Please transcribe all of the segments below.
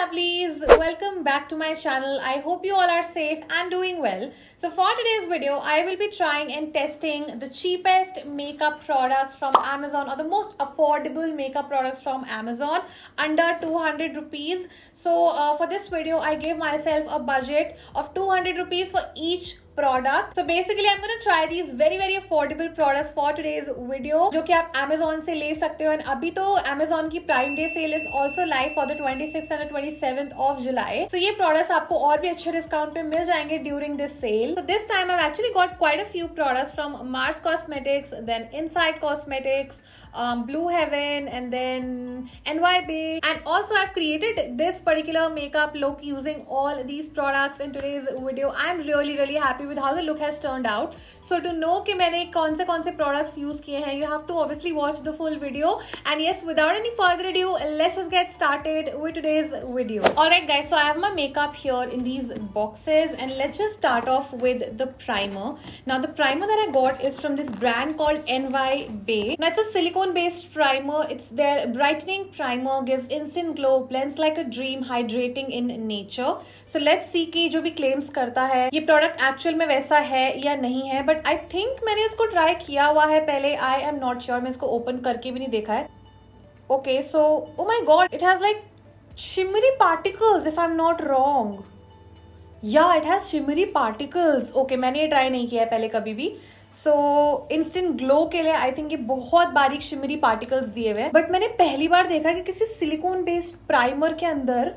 lovelies, welcome back to my channel. I hope you all are safe and doing well. So for today's video, I will be trying and testing the cheapest makeup products from Amazon, or the most affordable makeup products from Amazon under 200 rupees. So for this video, I gave myself a budget of 200 rupees for each product. So basically I'm going to try these very affordable products for today's video, जो कि आप Amazon से ले सकते हो. And अभी तो Amazon की Prime Day sale is also live for the 26th and the 27th of July. So ये products आपको और भी अच्छे discount पे मिल जाएंगे during this sale. So this time I've actually got quite a few products from Mars Cosmetics, then Inside Cosmetics, Blue Heaven, and then NYB. And also I've created this particular makeup look using all these products in today's video. I'm really happy with how the look has turned out. So to know कि मैंने कौन से products use किए हैं, you have to obviously watch the full video. And yes, without any further ado, let's just get started with today's video. Alright guys, so I have my makeup here in these boxes, and let's just start off with the primer. Now the primer that I got is from this brand called NYB. Now it's a silicone based primer. It's their brightening primer, gives instant glow, blends like a dream, hydrating in nature. So let's see कि जो भी claims करता है ये product actual में वैसा है या नहीं है. But I think मैंने इसको try किया हुआ है पहले. I am not sure. मैं इसको open करके भी नहीं देखा है. Okay, so oh my god, it has like shimmery particles if I'm not wrong. Yeah, it has shimmery particles. Okay, मैंने ये try नहीं किया है पहले कभी भी. So instant glow के लिए I think ये बहुत बारीक shimmery particles दिए हुए हैं. But मैंने पहली बार देखा कि किसी silicone based primer के अंदर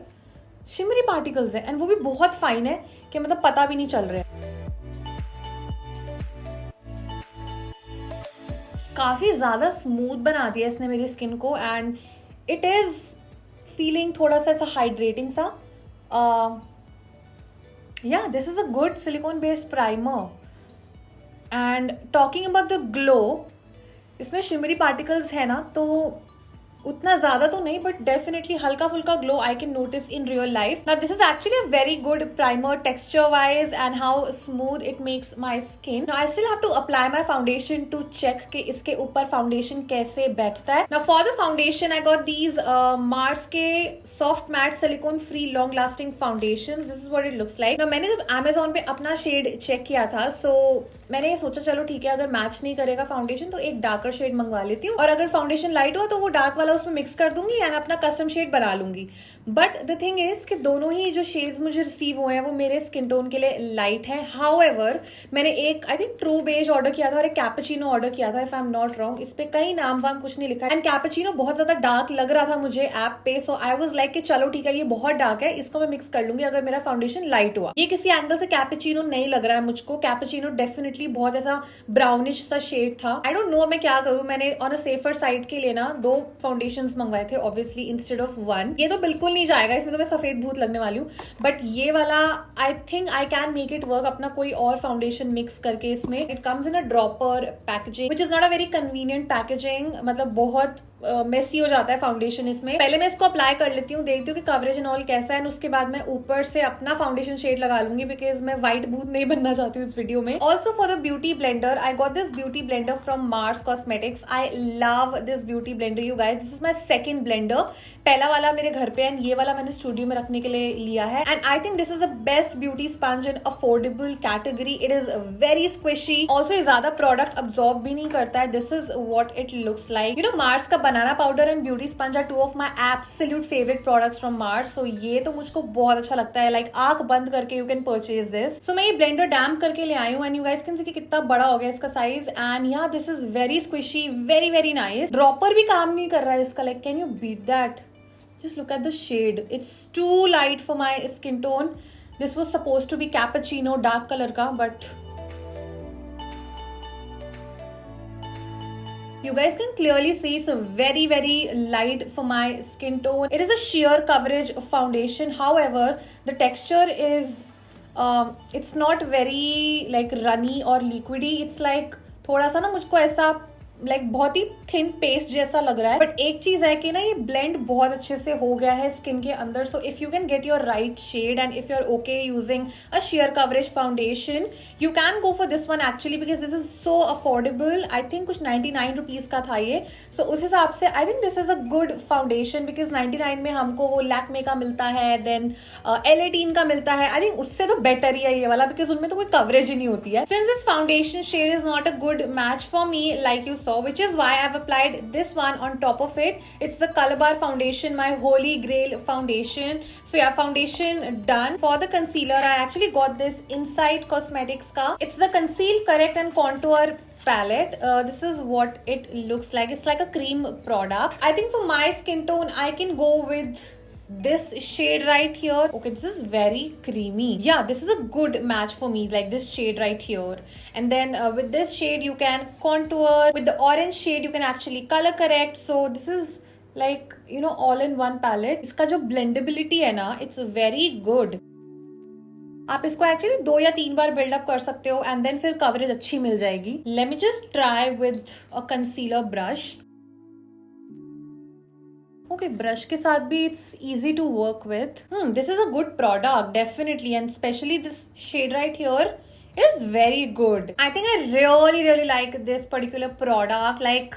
शिमरी पार्टिकल्स है, एंड वो भी बहुत फाइन है कि मतलब पता भी नहीं चल रहा है. काफी ज्यादा स्मूथ बना दिया इसने मेरी स्किन को, एंड इट इज फीलिंग थोड़ा सा ऐसा हाइड्रेटिंग सा. या this is a good silicon based primer. And talking about the glow, इसमें शिमरी पार्टिकल्स है ना, तो उतना ज्यादा तो नहीं, बट डेफिनेटली हल्का फुल्का glow I can notice in real life. Now this is actually a very good primer texture wise, and how smooth it makes my skin. Now I still have to apply my foundation to check कि इसके ऊपर foundation कैसे बैठता है. Now for the foundation I got these Mars के soft matte silicone free long lasting foundation. This is what it looks like. Now मैंने जब Amazon पे अपना शेड चेक किया था, सो मैंने ये सोचा चलो ठीक है, अगर मैच नहीं करेगा फाउंडेशन तो एक डार्कर शेड मंगवा लेती हूँ, और अगर फाउंडेशन लाइट हुआ तो वो डार्क वाला उसमें मिक्स कर दूंगी एंड अपना कस्टम शेड बना लूंगी. बट द थिंग इज कि दोनों ही जो शेड्स मुझे रिसीव हुए हैं वो मेरे स्किन टोन के लिए लाइट है. हाउएवर मैंने एक आई थिंक ट्रू बेज ऑर्डर किया था और एक कैपेचिनो ऑर्डर किया था, if I am not wrong. इस पे कई नाम वाम कुछ नहीं लिखा है, एंड कैपेचिनो बहुत ज्यादा डार्क लग रहा था मुझे ऐप पे. सो आई वाज लाइक कि चलो ठीक है, ये बहुत डार्क है, इसको मैं मिक्स कर लूंगी अगर मेरा फाउंडेशन लाइट हुआ. ये किसी एंगल से कैपेचिनो नहीं लग रहा है मुझको. कैपेचिनो डेफिनेटली बहुत ऐसा ब्राउनिश सा शेड था. आई डोंट नो मैं क्या करूं. मैंने ऑन अ सेफर साइड के लिए ना 2 फाउंडेशंस मंगवाए थे ऑब्वियसली इंस्टेड ऑफ 1. ये तो बिल्कुल नहीं जाएगा, इसमें तो मैं सफेद भूत लगने वाली हूँ. बट ये वाला I think I can make it work अपना कोई और फाउंडेशन मिक्स करके. इसमें it comes in a dropper packaging which is not a very convenient packaging. मतलब बहुत मेसी हो जाता है फाउंडेशन इसमें. पहले मैं इसको अप्लाई कर लेती हूँ, देखती हूँ कि कवरेज एंड ऑल कैसा है, एंड उसके बाद मैं ऊपर से अपना फाउंडेशन शेड लगा लूंगी, बिकॉज मैं व्हाइट भूत नहीं बनना चाहती हूँ इस वीडियो में. Also for the beauty blender, I got this beauty blender from Mars cosmetics. I love this beauty blender you guys. This is my second blender. पहला वाला मेरे घर पे एंड ये वाला मैंने स्टूडियो में रखने के लिए लिया है. And I think this is the best beauty sponge in affordable category. It is very squishy. Also ये ज्यादा प्रोडक्ट अब्सॉर्ब भी नहीं करता है. दिस इज वॉट इट लुक्स लाइक. यू नो मार्स का banana powder and beauty sponge are 2 of my absolute favourite products from Mars. So ये तो मुझको बहुत अच्छा लगता है. लाइक आंख बंद करके you can purchase this. So मैं ये ब्लेंडर डैम्प करके ले आई हूँ, and you guys can see कि कितना बड़ा हो गया इसका साइज. एंड या this is very squishy, very nice. Dropper भी काम नहीं कर रहा है इसका. Like can you beat that? Just look at the shade. It's too light for my skin tone. This was supposed to be cappuccino dark color का, but you guys can clearly see it's a very light for my skin tone. It is a sheer coverage foundation. However, the texture is it's not very like runny or liquidy. It's like थोड़ा सा ना मुझको ऐसा like बहुत ही thin paste जैसा लग रहा है, बट एक चीज है कि ना ये ब्लेंड बहुत अच्छे से हो गया है स्किन के अंदर. So if you can get your right shade and if you are okay using a sheer coverage foundation, you can go for this one actually, because this is so affordable. I think कुछ 99 rupees का था ये. सो उस हिसाब से आई think this is a good foundation, because 99 में हमको वो लैक्मे का मिलता है, देन L18 का मिलता है. आई थिंक उससे तो बेटर ही है ये वाला, बिकॉज उनमें तो कोई कवरेज ही नहीं होती है. Since this foundation shade is not a good match for me like you saw, which is why I've applied this one on top of it. It's the Color Bar foundation, my holy grail foundation. So yeah, foundation done. For the concealer, I actually got this Insight Cosmetics ka. It's the Conceal, Correct and Contour palette. This is what it looks like. It's like a cream product. I think for my skin tone, I can go with this shade right here. Okay, this is very creamy. Yeah, this is a good match for me, like this shade right here. And then with this shade you can contour. With the orange shade you can actually color correct. So this is like, you know, all in one palette. इसका जो blendability है ना, it's very good. आप इसको actually 2 या 3 बार buildup कर सकते हो एंड देन फिर कवरेज अच्छी मिल जाएगी. Let me just try with a concealer brush. Okay, brush के साथ भी it's easy to work with. This is a good product definitely, and especially this shade right here, it is very good. I think I really like this particular product. Like,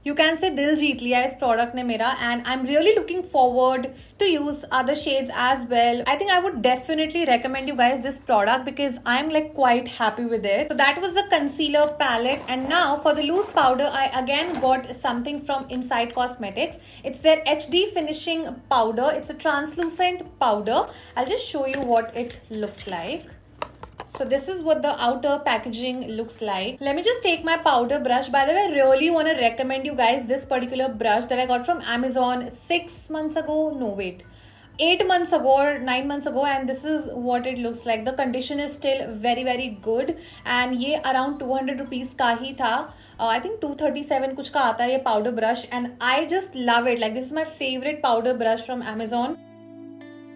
you can say दिल जीत लिया इस product ने मेरा, and I'm really looking forward to use other shades as well. I think I would definitely recommend you guys this product because I'm like quite happy with it. So that was the concealer palette, and now for the loose powder, I again got something from Insight Cosmetics. It's their HD finishing powder. It's a translucent powder. I'll just show you what it looks like. So this is what the outer packaging looks like. Let me just take my powder brush. By the way, I really want to recommend you guys this particular brush that I got from Amazon 6 months ago. No, wait. 8 months ago or 9 months ago, and this is what it looks like. The condition is still very good, and ये around 200 rupees का ही था. I think 237 कुछ का आता है ये powder brush, and I just love it. Like, this is my favorite powder brush from Amazon.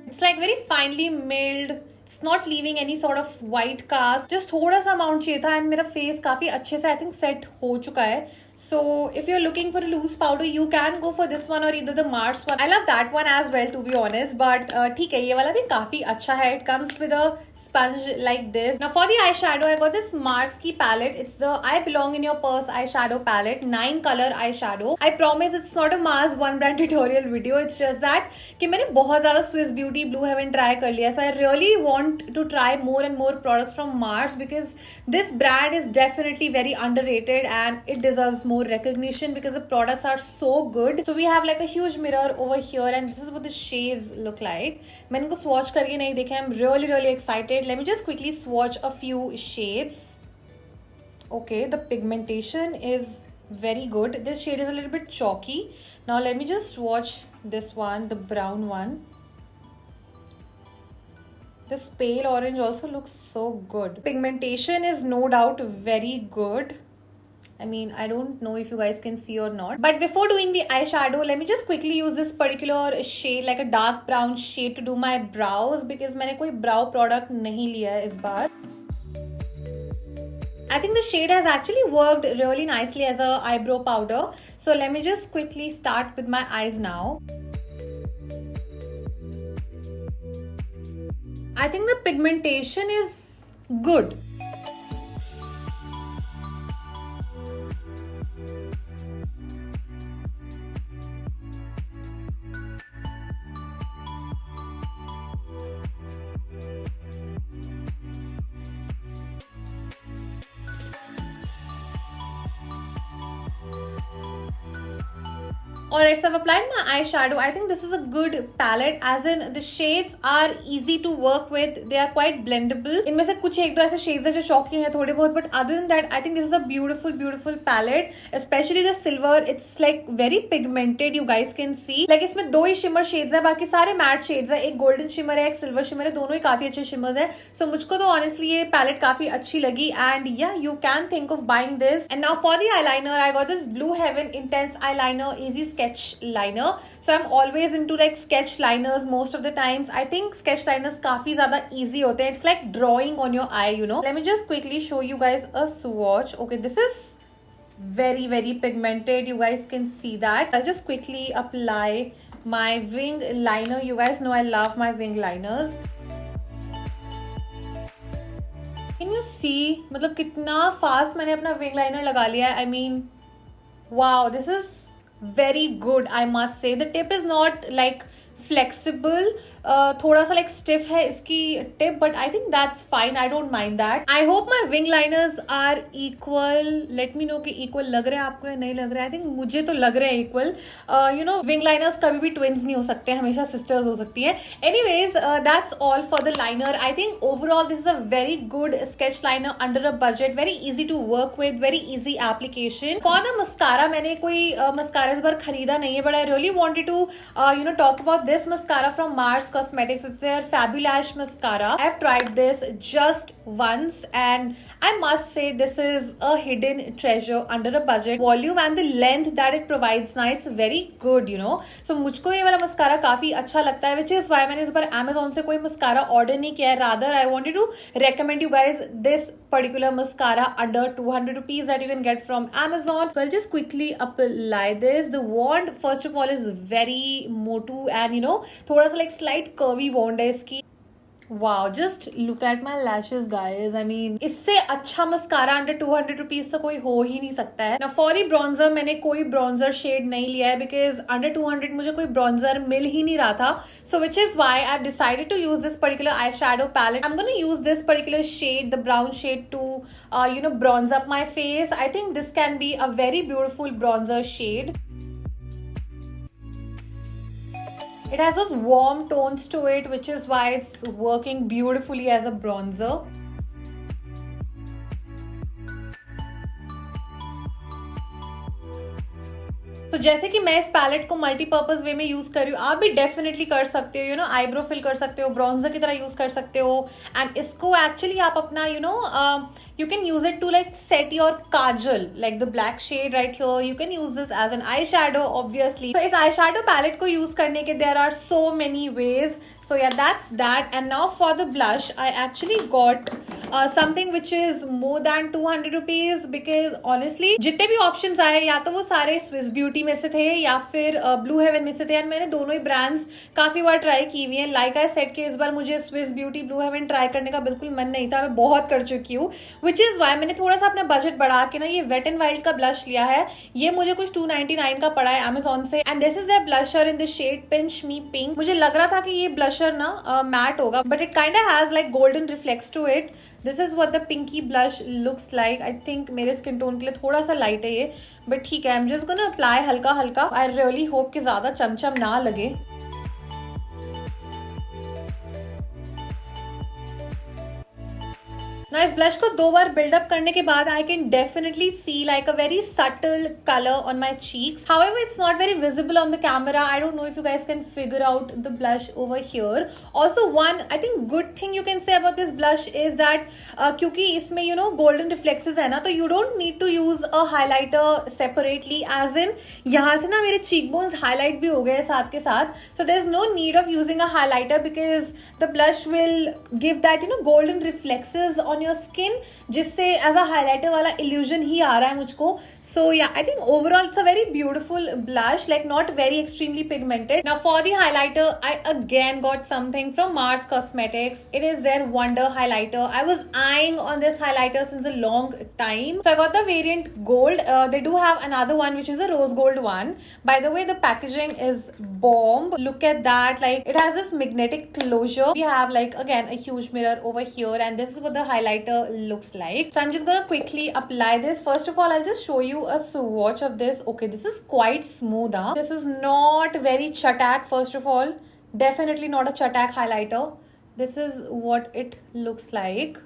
It's like very finely milled. It's not leaving any sort of white cast. Just थोड़ा सा amount चाहिए था, and मेरा face काफी अच्छे से I think set हो चुका है. So if you're looking for a loose powder, you can go for this one or either the Mars one. I love that one as well, to be honest. But ठीक है, ये वाला भी काफी अच्छा है. It comes with a sponge like this. Now for the eyeshadow, I got this Marsky palette. It's the I Belong in Your Purse eyeshadow palette. 9 color eyeshadow. I promise it's not a Mars one brand tutorial video. It's just that कि मैंने बहुत ज़्यादा Swiss Beauty, Blue Heaven try कर लिया. So I really want to try more and more products from Mars because this brand is definitely very underrated and it deserves more recognition because the products are so good. So we have like a huge mirror over here, and this is what the shades look like. मैंने इनको swatch करके नहीं देखे. I'm really excited. Let me just quickly swatch a few shades. Okay, the pigmentation is very good. This shade is a little bit chalky. Now let me just swatch this one, the brown one. This pale orange also looks so good. Pigmentation is no doubt very good. I mean, I don't know if you guys can see or not. But before doing the eyeshadow, let me just quickly use this particular shade, like a dark brown shade, to do my brows because मैंने कोई brow product नहीं लिया है इस बार. I think the shade has actually worked really nicely as a eyebrow powder. So let me just quickly start with my eyes now. I think the pigmentation is good. Alright, so I've applied my eyeshadow. I think this is a good palette, as in the shades are easy to work with. They are quite blendable. इनमें से कुछ एक दो ऐसे shades हैं जो chalky हैं थोड़े बहुत, but other than that, I think this is a beautiful palette. Especially the silver, it's like very pigmented. You guys can see. Like इसमें 2 ही shimmer shades हैं, बाकी सारे matte shades हैं. एक golden shimmer है, एक silver shimmer है, दोनों ही काफी अच्छे shimmers हैं. So मुझको तो honestly ये palette काफी अच्छी लगी, and yeah, you can think of buying this. And now for the eyeliner, I got this Blue Heaven Intense Eyeliner Easy Sketch liner. So I'm always into like sketch liners most of the times. I think sketch liners काफी ज़्यादा easy होते हैं. It's like drawing on your eye, you know. Let me just quickly show you guys a swatch. Okay, this is very pigmented. You guys can see that. I'll just quickly apply my wing liner. You guys know I love my wing liners. Can you see मतलब कितना fast मैंने अपना wing liner लगा लिया है. I mean, wow, this is very good, I must say. The tip is not like flexible, थोड़ा सा like stiff है इसकी tip, but I think that's fine. I don't mind that. I hope my wing liners are equal. Let me know कि equal लग रहा है आपको या नहीं लग रहा है. I think मुझे तो लग रहे हैं equal. You know, wing liners कभी भी twins नहीं हो सकते, हमेशा sisters हो सकती है. Anyways, that's all for the liner. I think overall this is a very good sketch liner under a budget. Very easy to work with, very easy application. For the mascara, मैंने कोई mascara इस बार खरीदा नहीं है, but I really wanted to talk about this mascara from Mars Cosmetics. It's their Fabulash mascara. I've tried this just once and I must say this is a hidden treasure under a budget. Volume and the length that it provides now, it's very good, you know. So मुझको ये वाला mascara काफी अच्छा लगता है, which is why मैंने इस बार Amazon से कोई मस्कारा ऑर्डर नहीं किया है. Rather, I wanted to recommend you guys this particular mascara under 200 rupees that you can get from Amazon. So I'll just quickly apply this. The wand first of all is very motu and you know थोड़ा सा like slight curvy wand है इसकी. Wow, just look at my lashes guys. I mean, इससे अच्छा mascara under 200 rupees तो कोई हो ही नहीं सकता है. Now for the bronzer, मैंने कोई bronzer shade नहीं लिया है because under 200 मुझे कोई bronzer मिल ही नहीं रहा था. So which is why I've decided to use this particular eyeshadow palette. I'm gonna use this particular shade, the brown shade, to bronze up my face. I think this can be a very beautiful bronzer shade. It has those warm tones to it, which is why it's working beautifully as a bronzer. तो जैसे कि मैं इस palette को multipurpose वे में use कर रही हूँ, आप भी डेफिनेटली कर सकते हो. यू नो, आईब्रो फिल कर सकते हो, ब्रॉन्जर की तरह यूज कर सकते हो. एंड इसको एक्चुअली आप अपना you can use it to like set your kajal, like the black shade right here. You can use this as an eyeshadow, obviously. So इस eyeshadow palette को use करने के there are so many ways. So yeah, that's that. And now for the blush, I actually got something which is more than 200 rupees because honestly जितने भी options आए या तो वो सारे Swiss Beauty में से थे या फिर Blue Heaven में से थे. एंड मैंने दोनों ही brands काफी बार ट्राई की हुई हैं. लाइक आई सेड कि इस बार मुझे Swiss Beauty Blue Heaven try करने का बिल्कुल मन नहीं था, मैं बहुत कर चुकी हूँ. विच इज वाई मैंने थोड़ा सा अपना बजट बढ़ा के ना ये वेट एंड वाइल्ड का ब्लश लिया है. ये मुझे कुछ 299 का पड़ा है Amazon से. And this is the blusher in the shade pinch me pink. मुझे लग रहा था कि ये ब्लशर ना मैट होगा, but it kind of has like golden reflex to it. This is what the pinky blush looks like. I think मेरे skin tone के लिए थोड़ा सा लाइट है ये, बट ठीक है. I am just gonna apply हल्का हल्का. आई रियली होप कि ज्यादा चमचम ना लगे. ना इस ब्लश को 2 बार बिल्डअप करने के बाद I can definitely see like a very subtle colour on my cheeks. However it's not very visible on the camera. I don't know if you guys can figure out the blush over here. Also one I think good thing you can say about this blush is that क्योंकि इसमें you know golden reflexes है ना, तो you don't need to use a highlighter separately. As इन यहाँ से ना मेरे cheek bones highlight भी हो गए साथ के साथ. So there is no need of using a highlighter because the blush will give that golden reflexes on your skin, जिससे एज अ हाईलाइटर वाला इल्यूजन ही आ रहा है मुझको. So yeah I think overall it's a very beautiful blush, like not very extremely pigmented. Now for the highlighter I again got something from Mars Cosmetics. It is their Wonder highlighter. I was eyeing on this highlighter since a long time. So I got the variant gold. They do have another one which is a rose gold one. By the way, the packaging is bomb. Look at that. Like it has this magnetic closure. We have like again a huge mirror over here, and this is what the highlighter looks like. So I'm just gonna quickly apply this. First of all, I'll just show you a swatch of this. Okay, this is quite smooth. This is not very chatak. First of all, definitely not a chatak highlighter. This is what it looks like.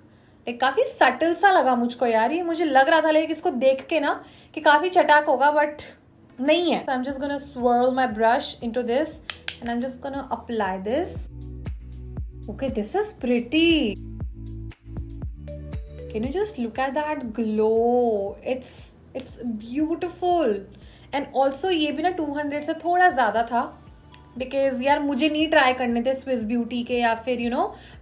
एक काफी subtle सा लगा मुझको यार. ये मुझे लग रहा था लेकिन इसको देख के ना कि काफी चटाक होगा, बट नहीं है. So I'm just gonna swirl my brush into this and I'm just gonna apply this. Okay, this is pretty. Can you just look at that glow? It's beautiful. And also ये भी ना 200 से थोड़ा ज्यादा था. Because यार मुझे नहीं ट्राई करने थे स्विस ब्यूटी के या फिर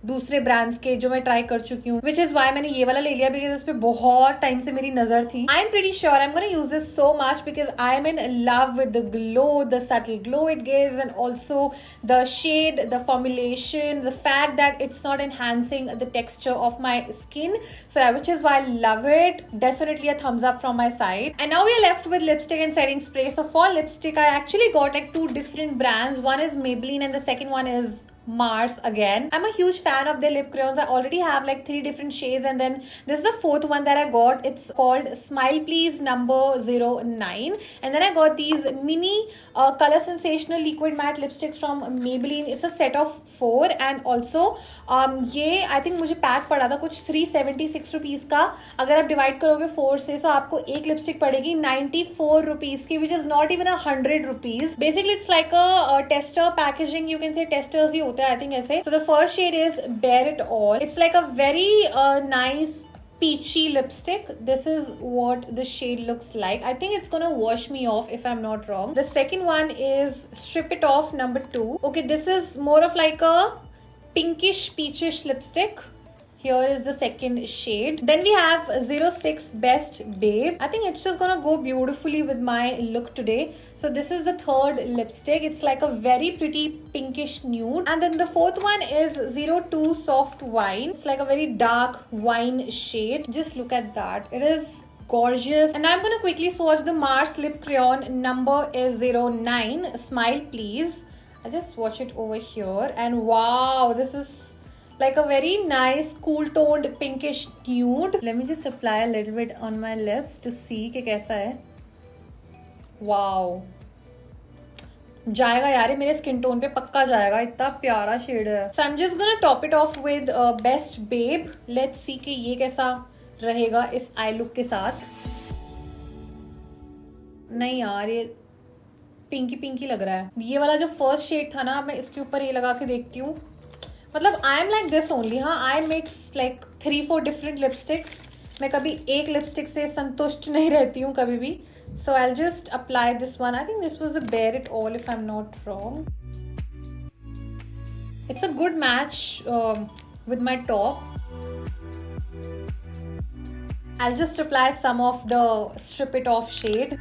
दूसरे ब्रांड्स के जो मैं ट्राई कर चुकी हूँ, विच इज वाई मैंने ये वाला ले लिया बिकॉज इस पे बहुत टाइम से मेरी नजर थी. I am pretty sure I am gonna use this so much because I am in love with the glow, the subtle glow it gives and also the shade, the formulation, the fact that it's not enhancing the texture of my skin. So which is why I love it. Definitely a thumbs up from my side. And now we are left with lipstick and setting spray. So for lipstick, I actually got like two different brands. One is Maybelline and the second one is Mars again. I'm a huge fan of their lip crayons. I already have like 3 different shades and then this is the 4th one that I got. It's called Smile Please number 09. And then I got these mini color sensational liquid matte lipsticks from Maybelline. It's a set of 4 and also ये I think मुझे pack पड़ा था कुछ 376 rupees का. अगर आप divide करोगे 4 से तो आपको एक लिपस्टिक पड़ेगी 94 रुपीज की, which is not even 100 rupees. Basically it's like a tester packaging, you can say testers ही होते हैं आई थिंक ऐसे. So the first shade is Bear It All. It's like a very nice peachy lipstick. This is what the shade looks like. I think it's gonna wash me off if I'm not wrong. The second one is Strip It Off number 2. Okay, this is more of like a pinkish peachish lipstick. Here is the second shade. Then we have 06 Best Babe. I think it's just gonna go beautifully with my look today. So this is the third lipstick. It's like a very pretty pinkish nude. And then the fourth one is 02 Soft Wine. It's like a very dark wine shade. Just look at that. It is gorgeous. And I'm gonna quickly swatch the Mars Lip Crayon number is 09. Smile Please. I just swatch it over here. And wow, this is like a very nice cool toned pinkish nude. Let me just apply a little bit on my lips to see कि कैसा है. Wow, जाएगा यार ये मेरे skin tone पे पक्का जाएगा, इतना प्यारा शेड है. So I'm just gonna top it off with Best Babe. Let's see कि ये कैसा रहेगा इस आई लुक के साथ. नहीं यार ये पिंकी पिंकी लग रहा है. ये वाला जो फर्स्ट शेड था ना, मैं इसके ऊपर ये लगा के देखती हूँ. मतलब I am like this only. हाँ, आई मिक्स लाइक 3-4 डिफरेंट लिपस्टिक्स. मैं कभी एक लिपस्टिक से संतुष्ट नहीं रहती हूँ कभी भी. So I just apply this one. I think this was a bare it all if I am not wrong. It's a good match with my top. I'll just apply some of the Strip It Off shade.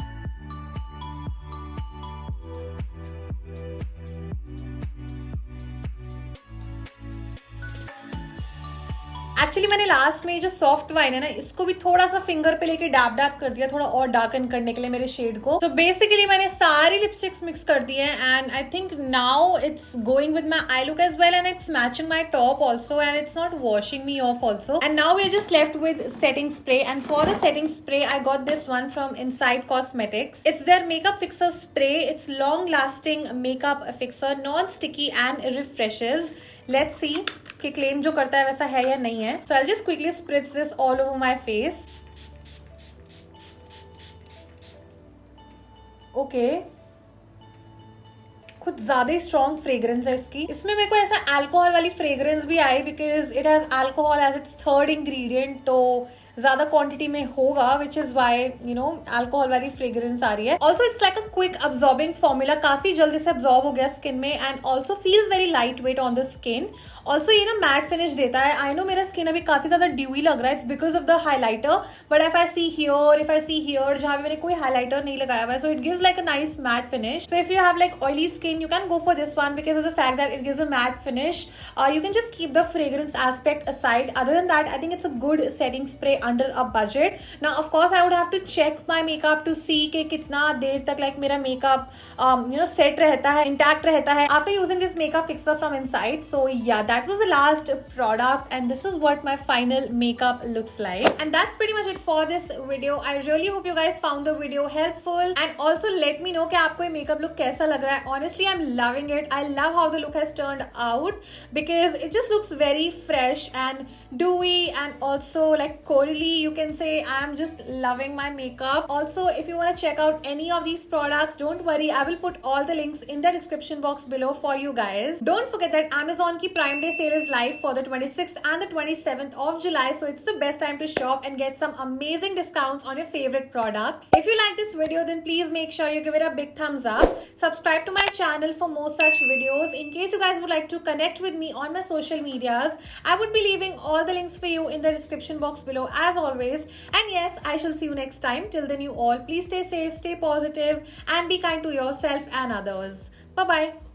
Actually मैंने last में जो soft wine है ना, इसको भी थोड़ा सा finger पे लेके डैप डैप कर दिया थोड़ा और डार्कन करने के लिए मेरे शेड को. तो बेसिकली मैंने सारी लिपस्टिक्स मिक्स कर दी हैं and I think now it's going with my eye look as well and it's matching my top also and it's not washing me off also. And now we are just left with setting spray and for the setting spray I got this one from Insight Cosmetics. It's their makeup fixer spray. It's long lasting makeup fixer, non sticky and refreshes. Let's see कि claim जो करता है वैसा है या नहीं है. So I just quickly spritz this all over my face. Okay, कुछ ज्यादा ही स्ट्रॉन्ग फ्रेग्रेंस है इसकी. इसमें मेरे को ऐसा अल्कोहल वाली फ्रेग्रेंस भी आई because it has alcohol as its third ingredient. तो ज्यादा क्वांटिटी में होगा विच इज वाई अल्कोहल वाली फ्रेग्रेंस आ रही है. Also it's like a quick absorbing formula. काफी जल्दी से अब्जॉर्ब हो गया स्किन में and also feels very light weight on the skin. Also ये ना मैट फिनिश देता है. आई नो मेरा स्किन अभी काफी ज्यादा ड्यूई लग रहा है. It's because of the highlighter. But if I see here जहां भी मैंने कोई हाईलाइटर नहीं लगाया हुआ है, so it gives like a nice matte finish. So if you have like oily skin you can go for this one because of the fact that it gives a matte finish. You can just keep the fragrance aspect aside. Other than that, I think it's a good setting spray under a budget. Now of course I would have to check my makeup to see कि कितना देर तक like मेरा makeup set रहता है, intact रहता है after using this makeup fixer from inside. So yeah, that was the last product and this is what my final makeup looks like. And that's pretty much it for this video. I really hope you guys found the video helpful and also let me know कि आपको ये makeup look कैसा लग रहा है. Honestly, I'm loving it. I love how the look has turned out because it just looks very fresh and dewy and also like Korean thoroughly. You can say I'm just loving my makeup. Also, if you want to check out any of these products, don't worry, I will put all the links in the description box below for you guys. Don't forget that Amazon ki Prime Day sale is live for the 26th and the 27th of July, so it's the best time to shop and get some amazing discounts on your favorite products. If you like this video, then please make sure you give it a big thumbs up. Subscribe to my channel for more such videos. In case you guys would like to connect with me on my social medias, I would be leaving all the links for you in the description box below as always. And yes, I shall see you next time. Till then, you all please stay safe, stay positive, and be kind to yourself and others. Bye bye.